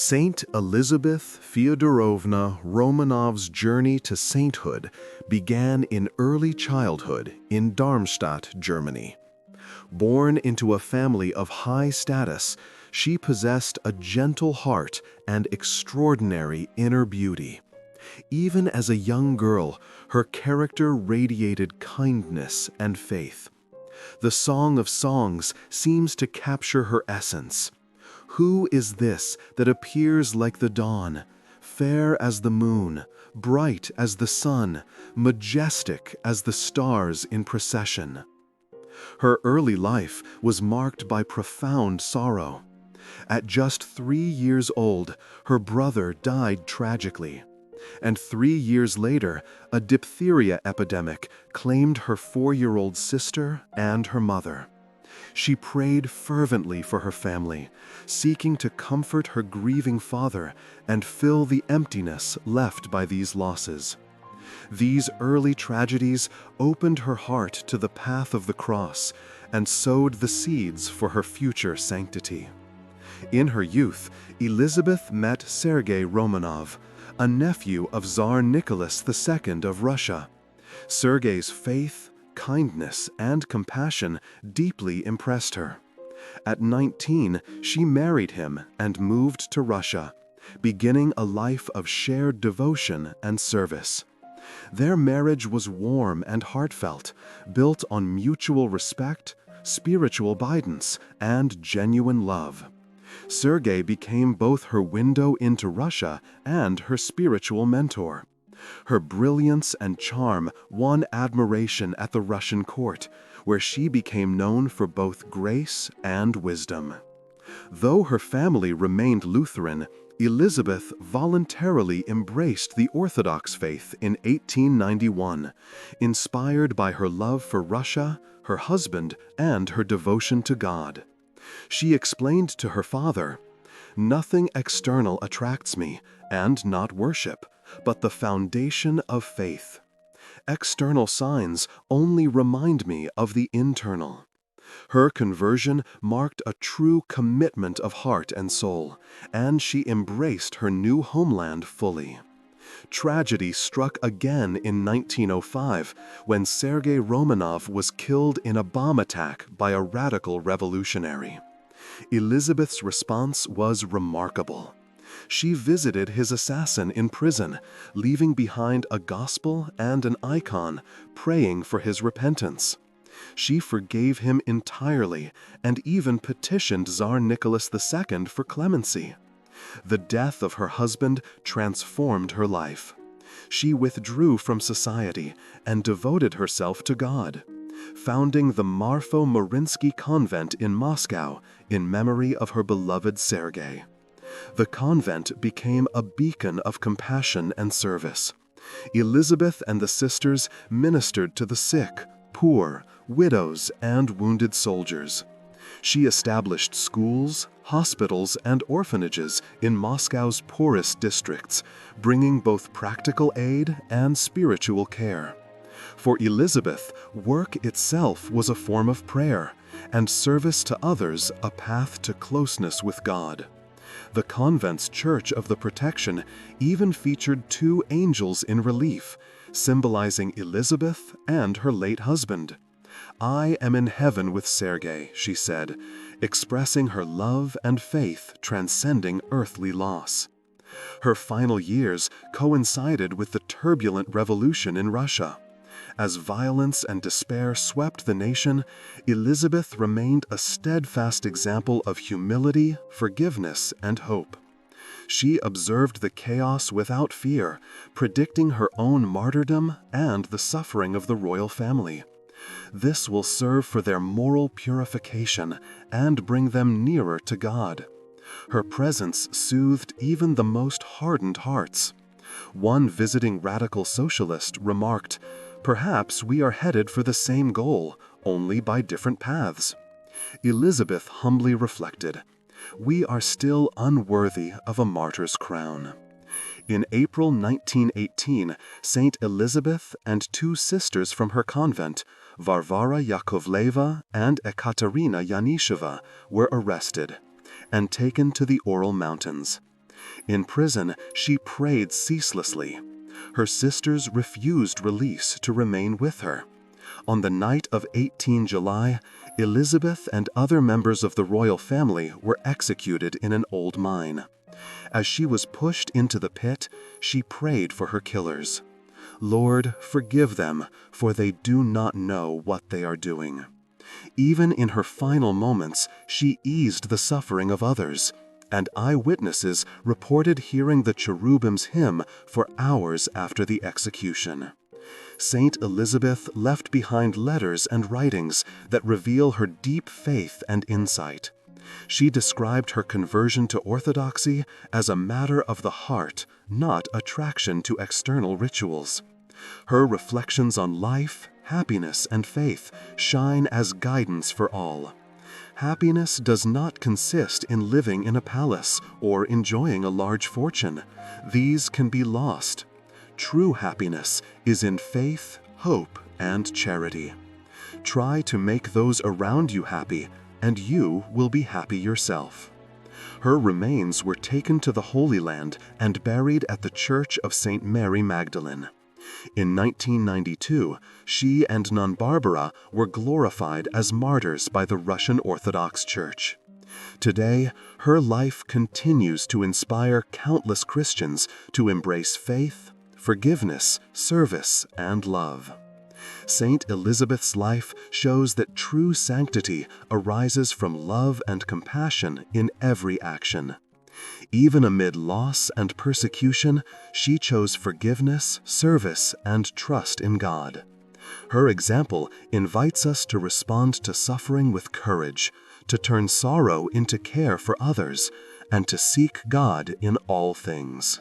Saint Elisabeth Feodorovna Romanov's journey to sainthood began in early childhood in Darmstadt, Germany. Born into a family of high status, she possessed a gentle heart and extraordinary inner beauty. Even as a young girl, her character radiated kindness and faith. The Song of Songs seems to capture her essence. Who is this that appears like the dawn, fair as the moon, bright as the sun, majestic as the stars in procession? Her early life was marked by profound sorrow. At just 3 years old, her brother died tragically. And 3 years later, a diphtheria epidemic claimed her 4-year-old sister and her mother. She prayed fervently for her family, seeking to comfort her grieving father and fill the emptiness left by these losses. These early tragedies opened her heart to the path of the cross and sowed the seeds for her future sanctity. In her youth, Elizabeth met Sergei Romanov, a nephew of Tsar Nicholas II of Russia. Sergei's faith, kindness, and compassion deeply impressed her. At 19, she married him and moved to Russia, beginning a life of shared devotion and service. Their marriage was warm and heartfelt, built on mutual respect, spiritual guidance, and genuine love. Sergei became both her window into Russia and her spiritual mentor. Her brilliance and charm won admiration at the Russian court, where she became known for both grace and wisdom. Though her family remained Lutheran, Elizabeth voluntarily embraced the Orthodox faith in 1891, inspired by her love for Russia, her husband, and her devotion to God. She explained to her father, "Nothing external attracts me, and not worship, but the foundation of faith. External signs only remind me of the internal." Her conversion marked a true commitment of heart and soul, and she embraced her new homeland fully. Tragedy struck again in 1905 when Sergei Romanov was killed in a bomb attack by a radical revolutionary. Elizabeth's response was remarkable. She visited his assassin in prison, leaving behind a gospel and an icon, praying for his repentance. She forgave him entirely and even petitioned Tsar Nicholas II for clemency. The death of her husband transformed her life. She withdrew from society and devoted herself to God, founding the Marfo-Mariinsky Convent in Moscow in memory of her beloved Sergei. The convent became a beacon of compassion and service. Elizabeth and the sisters ministered to the sick, poor, widows, and wounded soldiers. She established schools, hospitals, and orphanages in Moscow's poorest districts, bringing both practical aid and spiritual care. For Elizabeth, work itself was a form of prayer, and service to others a path to closeness with God. The convent's Church of the Protection even featured 2 angels in relief, symbolizing Elizabeth and her late husband. "I am in heaven with Sergei," she said, expressing her love and faith transcending earthly loss. Her final years coincided with the turbulent revolution in Russia. As violence and despair swept the nation, Elizabeth remained a steadfast example of humility, forgiveness, and hope. She observed the chaos without fear, predicting her own martyrdom and the suffering of the royal family. This will serve for their moral purification and bring them nearer to God. Her presence soothed even the most hardened hearts. One visiting radical socialist remarked, "Perhaps we are headed for the same goal, only by different paths." Elizabeth humbly reflected, "We are still unworthy of a martyr's crown." In April 1918, Saint Elisabeth and 2 sisters from her convent, Varvara Yakovleva and Ekaterina Yanisheva, were arrested and taken to the Ural Mountains. In prison, she prayed ceaselessly. Her sisters refused release to remain with her. On the night of 18 July, Elizabeth and other members of the royal family were executed in an old mine. As she was pushed into the pit, she prayed for her killers. "Lord, forgive them, for they do not know what they are doing." Even in her final moments, she eased the suffering of others, and eyewitnesses reported hearing the cherubim's hymn for hours after the execution. Saint Elizabeth left behind letters and writings that reveal her deep faith and insight. She described her conversion to Orthodoxy as a matter of the heart, not attraction to external rituals. Her reflections on life, happiness, and faith shine as guidance for all. Happiness does not consist in living in a palace or enjoying a large fortune. These can be lost. True happiness is in faith, hope, and charity. Try to make those around you happy, and you will be happy yourself. Her remains were taken to the Holy Land and buried at the Church of St. Mary Magdalene. In 1992, she and Nun Barbara were glorified as martyrs by the Russian Orthodox Church. Today, her life continues to inspire countless Christians to embrace faith, forgiveness, service, and love. Saint Elizabeth's life shows that true sanctity arises from love and compassion in every action. Even amid loss and persecution, she chose forgiveness, service, and trust in God. Her example invites us to respond to suffering with courage, to turn sorrow into care for others, and to seek God in all things.